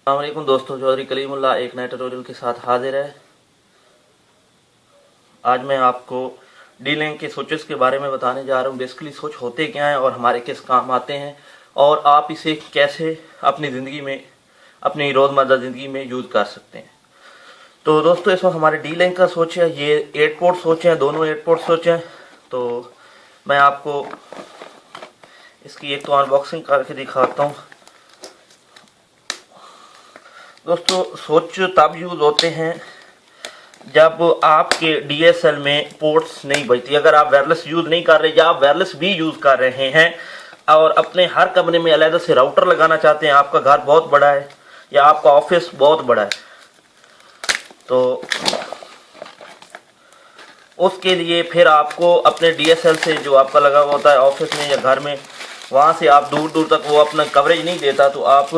अस्सलाम वालेकुम दोस्तों, चौधरी कलीमुल्लाह एक नए ट्यूटोरियल के साथ हाजिर है। आज मैं आपको डी लिंक के स्विचेस के बारे में बताने जा रहा हूँ। बेसिकली स्विच होते क्या हैं और हमारे किस काम आते हैं और आप इसे कैसे अपनी ज़िंदगी में, अपनी रोज़मर्रा ज़िंदगी में यूज़ कर सकते हैं। तो दोस्तों, इस वक्त हमारे डी लिंक का स्विच है, ये 8 पोर्ट स्विच हैं, दोनों 8 पोर्ट स्विच हैं। तो मैं आपको इसकी एक तो अनबॉक्सिंग करके दिखाता हूँ। दोस्तों, स्विच तब यूज़ होते हैं जब आपके डीएसएल में पोर्ट्स नहीं बचती। अगर आप वायरलेस यूज़ नहीं कर रहे या आप वायरलेस भी यूज़ कर रहे हैं और अपने हर कमरे में अलग से राउटर लगाना चाहते हैं, आपका घर बहुत बड़ा है या आपका ऑफिस बहुत बड़ा है, तो उसके लिए फिर आपको अपने डीएसएल से जो आपका लगा हुआ होता है ऑफिस में या घर में, वहाँ से आप दूर दूर तक वो अपना कवरेज नहीं देता, तो आप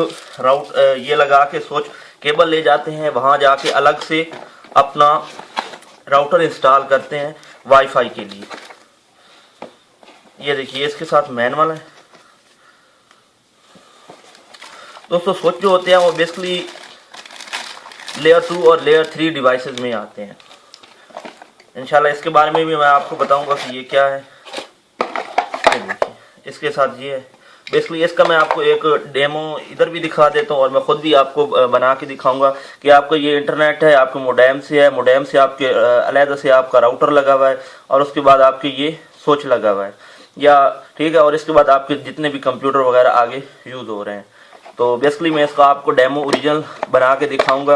ये लगा के स्विच केबल ले जाते हैं, वहाँ जाके अलग से अपना राउटर इंस्टॉल करते हैं वाईफाई के लिए। ये देखिए, इसके साथ मैनुअल है। दोस्तों, स्विच जो होते हैं वो बेसिकली लेयर 2 और लेयर 3 डिवाइसेस में आते हैं। इंशाल्लाह इसके बारे में भी मैं आपको बताऊंगा कि ये क्या है। ये देखिए, इसके साथ ये है। बेसिकली इसका मैं आपको एक डेमो इधर भी दिखा देता हूँ और मैं खुद भी आपको बना के दिखाऊंगा कि आपको ये इंटरनेट है, आपके मोडेम से है, मोडेम से आपके अलग से आपका राउटर लगा हुआ है और उसके बाद आपके ये स्विच लगा हुआ है, या ठीक है, और इसके बाद आपके जितने भी कंप्यूटर वगैरह आगे यूज़ हो रहे हैं। तो बेसिकली मैं इसका आपको डेमो ओरिजिनल बना के दिखाऊँगा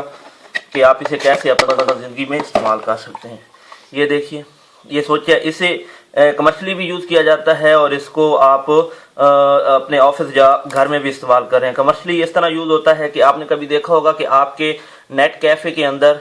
कि आप इसे कैसे अपना ज़िंदगी में इस्तेमाल कर सकते हैं। ये देखिए, ये स्विच है, इसे कमर्शियली भी यूज़ किया जाता है और इसको आप अपने ऑफिस या घर में भी इस्तेमाल कर रहे हैं। कमर्शियली इस तरह यूज़ होता है कि आपने कभी देखा होगा कि आपके नेट कैफ़े के अंदर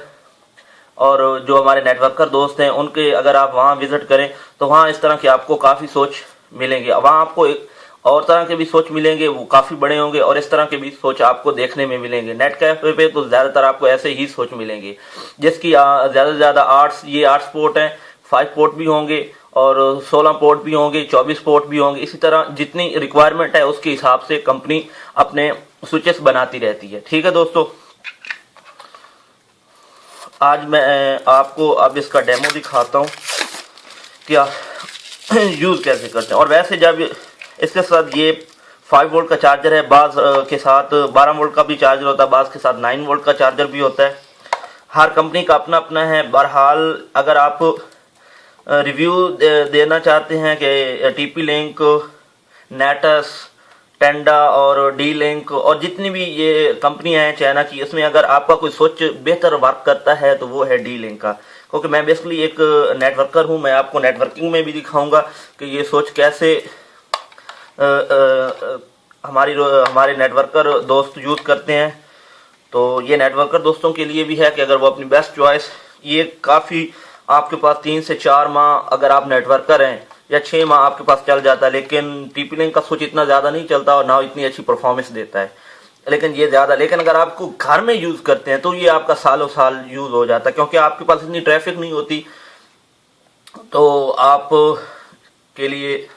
और जो हमारे नेटवर्कर दोस्त हैं उनके अगर आप वहाँ विज़िट करें तो वहाँ इस तरह के आपको काफ़ी स्विच मिलेंगे। वहाँ आपको एक और तरह के भी स्विच मिलेंगे, वो काफ़ी बड़े होंगे, और इस तरह के भी स्विच आपको देखने में मिलेंगे। नेट कैफ़े पे तो ज़्यादातर आपको ऐसे ही स्विच मिलेंगे जिसकी ज़्यादा से ज़्यादा 8 पोर्ट हैं, 5 पोर्ट भी होंगे और 16 पोर्ट भी होंगे, 24 पोर्ट भी होंगे। इसी तरह जितनी रिक्वायरमेंट है उसके हिसाब से कंपनी अपने स्विचेस बनाती रहती है। ठीक है दोस्तों, आज मैं आपको अब इसका डेमो दिखाता हूँ क्या यूज़ कैसे करते हैं। और वैसे जब इसके साथ ये 5 वोल्ट का चार्जर है, बाज़ के साथ 12 वोल्ट का भी चार्जर होता है, बाज़ के साथ 9 वोल्ट का चार्जर भी होता है। हर कंपनी का अपना अपना है। बहरहाल अगर आप रिव्यू देना चाहते हैं कि टीपी लिंक, नेटस, टेंडा और डी लिंक और जितनी भी ये कंपनियां हैं चाइना की, इसमें अगर आपका कोई स्विच बेहतर वर्क करता है तो वो है डी लिंक का। क्योंकि मैं बेसिकली एक नेटवर्कर हूं, मैं आपको नेटवर्किंग में भी दिखाऊंगा कि ये स्विच कैसे हमारे नेटवर्कर दोस्त यूज़ करते हैं। तो ये नेटवर्कर दोस्तों के लिए भी है कि अगर वो अपनी बेस्ट चॉइस, ये काफ़ी आपके पास 3 से 4 माह अगर आप नेटवर्कर हैं या 6 माह आपके पास चल जाता है। लेकिन टीपी लिंक का स्विच इतना ज़्यादा नहीं चलता और ना इतनी अच्छी परफॉर्मेंस देता है, लेकिन ये ज़्यादा। लेकिन अगर आपको घर में यूज़ करते हैं तो ये आपका सालों साल यूज़ हो जाता है, क्योंकि आपके पास इतनी ट्रैफिक नहीं होती। तो आप के लिए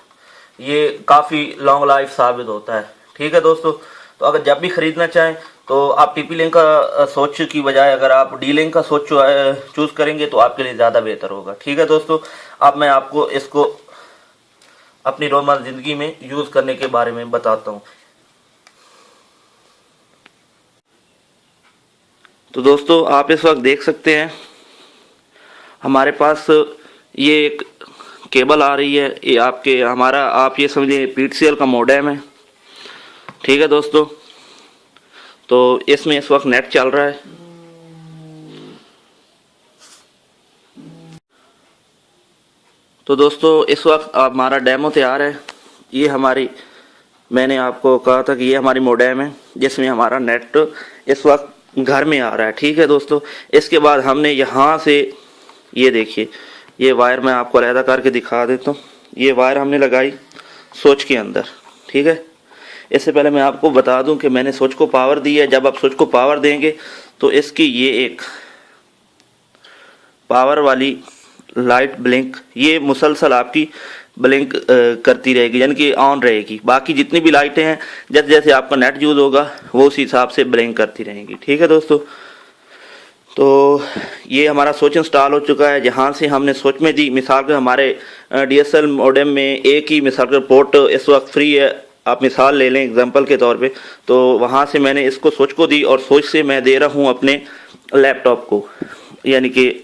ये काफ़ी लॉन्ग लाइफ साबित होता है। ठीक है दोस्तों, तो अगर जब भी ख़रीदना चाहें तो आप टीपी लिंक का स्विच की बजाय अगर आप डी लिंक का स्विच चूज़ करेंगे तो आपके लिए ज़्यादा बेहतर होगा। ठीक है दोस्तों, अब मैं आपको इसको अपनी रोज़मर्रा ज़िंदगी में यूज़ करने के बारे में बताता हूँ। तो दोस्तों, आप इस वक्त देख सकते हैं हमारे पास ये एक केबल आ रही है। ये आप ये समझिए पीटीसीएल का मॉडेम है। ठीक है दोस्तों, तो इसमें इस वक्त नेट चल रहा है। तो दोस्तों, इस वक्त हमारा डेमो तैयार है। ये मैंने आपको कहा था कि ये हमारी मॉडेम है जिसमें हमारा नेट इस वक्त घर में आ रहा है। ठीक है दोस्तों, इसके बाद हमने यहाँ से ये देखिए, ये वायर मैं आपको अलग करके दिखा देता हूँ। ये वायर हमने लगाई स्विच के अंदर। ठीक है, इससे पहले मैं आपको बता दूं कि मैंने स्विच को पावर दी है। जब आप स्विच को पावर देंगे तो इसकी ये एक पावर वाली लाइट ब्लिंक ये मुसलसल आपकी ब्लिंक करती रहेगी, यानी कि ऑन रहेगी। बाकी जितनी भी लाइटें हैं जैसे जैसे आपका नेट यूज़ होगा वो उस हिसाब से ब्लिंक करती रहेंगी। ठीक है दोस्तों, तो ये हमारा स्विच इंस्टॉल हो चुका है। जहाँ से हमने स्विच में दी, मिसाल कर हमारे DSL मॉडेम में एक ही मिसाल कर पोर्ट इस वक्त फ्री है, आप मिसाल ले लें एग्जांपल के तौर पे, तो वहाँ से मैंने इसको स्विच को दी और स्विच से मैं दे रहा हूँ अपने लैपटॉप को, यानी कि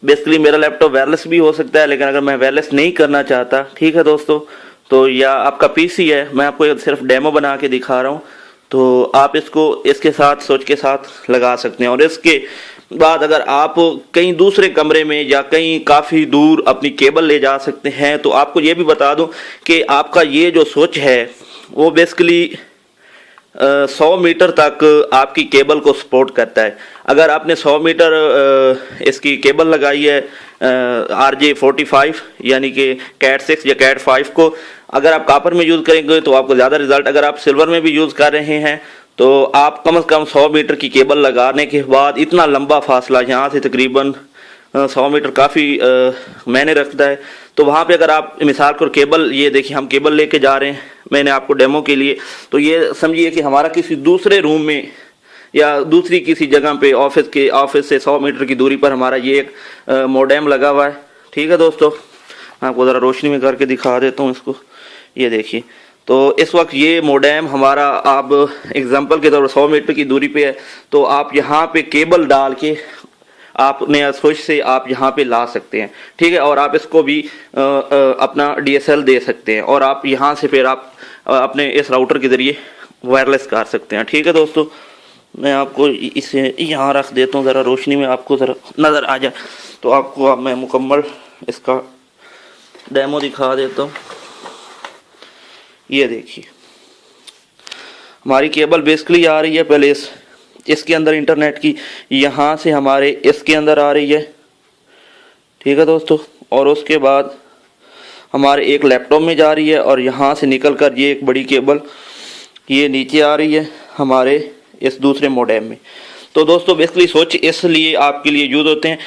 बेसिकली मेरा लैपटॉप वायरलेस भी हो सकता है, लेकिन अगर मैं वायरलेस नहीं करना चाहता, ठीक है दोस्तों, तो या आपका PC है, मैं आपको सिर्फ डेमो बना के दिखा रहा हूँ, तो आप इसको इसके साथ स्विच के साथ लगा सकते हैं। और इसके बाद अगर आप कहीं दूसरे कमरे में या कहीं काफ़ी दूर अपनी केबल ले जा सकते हैं, तो आपको ये भी बता दूं कि आपका ये जो स्विच है वो बेसिकली 100 मीटर तक आपकी केबल को सपोर्ट करता है। अगर आपने 100 मीटर इसकी केबल लगाई है RJ45 यानी कि कैट 6 या कैट 5 को, अगर आप कॉपर में यूज़ करेंगे तो आपको ज़्यादा रिजल्ट, अगर आप सिल्वर में भी यूज़ कर रहे हैं तो आप कम से कम 100 मीटर की केबल लगाने के बाद, इतना लंबा फासला यहाँ से तकरीबन 100 मीटर काफ़ी मैंने रखता है, तो वहाँ पे अगर आप मिसाल कर केबल, ये देखिए हम केबल लेके जा रहे हैं मैंने आपको डेमो के लिए, तो ये समझिए कि हमारा किसी दूसरे रूम में या दूसरी किसी जगह पे ऑफिस से 100 मीटर की दूरी पर हमारा ये एक मोडेम लगा हुआ है। ठीक है दोस्तों, मैं आपको ज़रा रोशनी में करके दिखा देता हूँ इसको, ये देखिए। तो इस वक्त ये मोडेम हमारा, आप एग्जांपल के तौर पर 100 मीटर की दूरी पे है, तो आप यहाँ पे केबल डाल के आपने स्विच से आप यहाँ पे ला सकते हैं। ठीक है, और आप इसको भी अपना DSL दे सकते हैं और आप यहाँ से फिर आप अपने इस राउटर के ज़रिए वायरलेस कर सकते हैं। ठीक है दोस्तों, मैं आपको इसे यहाँ रख देता हूँ, ज़रा रोशनी में आपको ज़रा नज़र आ जाए, तो आपको अब मैं मुकम्मल इसका डेमो दिखा देता हूँ। ये देखिए हमारी केबल बेसिकली आ रही है पहले इसके अंदर इंटरनेट की, यहाँ से हमारे इसके अंदर आ रही है। ठीक है दोस्तों, और उसके बाद हमारे एक लैपटॉप में जा रही है और यहाँ से निकल कर ये एक बड़ी केबल ये नीचे आ रही है हमारे इस दूसरे मोडेम में। तो दोस्तों बेसिकली स्विच इसलिए आपके लिए यूज़ होते हैं।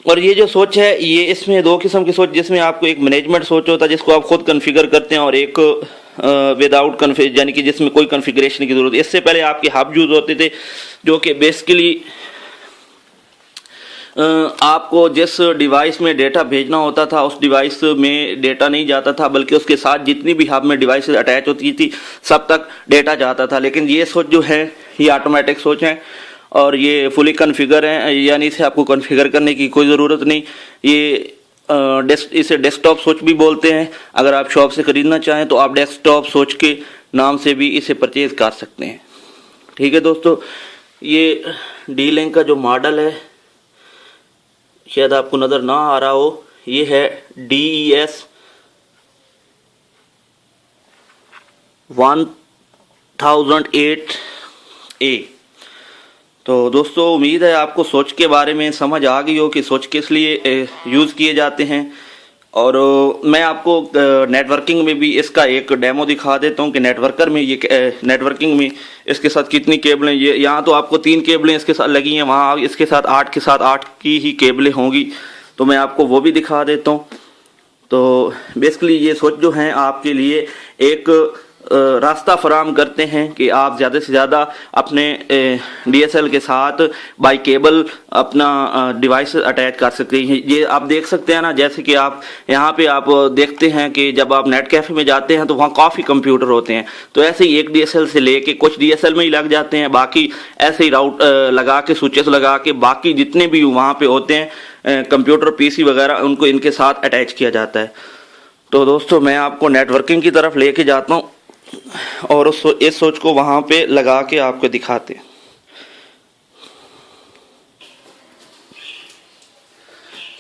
और ये जो स्विच है, ये इसमें दो किस्म की स्विच, जिसमें आपको एक मैनेजमेंट स्विच होता है जिसको आप खुद कॉन्फ़िगर करते हैं, और एक विदाउट कन्फिगर, यानी कि जिसमें कोई कॉन्फ़िगरेशन की ज़रूरत है। इससे पहले आपके हब यूज़ होते थे जो कि बेसिकली आपको जिस डिवाइस में डेटा भेजना होता था उस डिवाइस में डेटा नहीं जाता था, बल्कि उसके साथ जितनी भी हब में डिवाइस अटैच होती थी सब तक डेटा जाता था। लेकिन ये स्विच जो है ये ऑटोमेटिक स्विच है और ये फुली कॉन्फ़िगर है, यानी इसे आपको कॉन्फ़िगर करने की कोई ज़रूरत नहीं। ये इसे डेस्कटॉप स्विच भी बोलते हैं। अगर आप शॉप से ख़रीदना चाहें तो आप डेस्कटॉप स्विच के नाम से भी इसे परचेज़ कर सकते हैं। ठीक है दोस्तों, ये D-Link का जो मॉडल है शायद आपको नज़र ना आ रहा हो, ये है DES 1008A। तो दोस्तों उम्मीद है आपको स्विच के बारे में समझ आ गई हो कि स्विच किस लिए यूज़ किए जाते हैं। और मैं आपको नेटवर्किंग में भी इसका एक डेमो दिखा देता हूँ कि नेटवर्कर में ये नेटवर्किंग में इसके साथ कितनी केबलें, ये यहाँ तो आपको 3 केबलें इसके साथ लगी हैं, वहाँ इसके साथ 8 के साथ 8 की ही केबलें होंगी, तो मैं आपको वो भी दिखा देता हूँ। तो बेसिकली ये स्विच जो हैं आपके लिए एक रास्ता फराहम करते हैं कि आप ज़्यादा से ज़्यादा अपने DSL के साथ बाई केबल अपना डिवाइस अटैच कर सकते हैं। ये आप देख सकते हैं ना, जैसे कि आप यहाँ पे आप देखते हैं कि जब आप नेट कैफ़े में जाते हैं तो वहाँ काफ़ी कंप्यूटर होते हैं, तो ऐसे ही एक DSL से लेके कुछ DSL में ही लग जाते हैं, बाकी ऐसे ही राउट लगा के स्विचेस लगा के बाकी जितने भी वहाँ पे होते हैं कंप्यूटर PC वगैरह उनको इनके साथ अटैच किया जाता है। तो दोस्तों मैं आपको नेटवर्किंग की तरफ लेके जाता हूँ और इस स्विच को वहाँ पे लगा के आपको दिखाते हैं।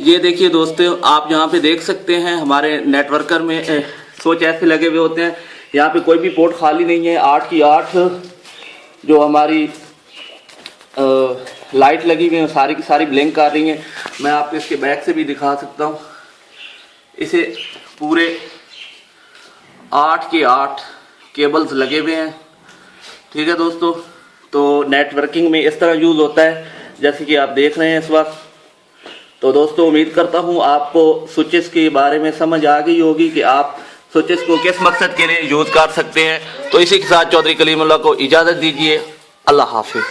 ये देखिए दोस्तों, आप यहाँ पे देख सकते हैं हमारे नेटवर्कर में स्विच ऐसे लगे हुए होते हैं, यहाँ पे कोई भी पोर्ट खाली नहीं है। 8 की 8 जो हमारी लाइट लगी हुई है सारी की सारी ब्लिंक कर रही हैं। मैं आपको इसके बैक से भी दिखा सकता हूँ, इसे पूरे 8 के 8 केबल्स लगे हुए हैं। ठीक है दोस्तों, तो नेटवर्किंग में इस तरह यूज़ होता है जैसे कि आप देख रहे हैं इस वक्त। तो दोस्तों उम्मीद करता हूँ आपको स्विचेस के बारे में समझ आ गई होगी कि आप स्विचेस को किस मकसद के लिए यूज कर सकते हैं। तो इसी के साथ चौधरी कलीमुल्लाह को इजाजत दीजिए। अल्लाह हाफिज।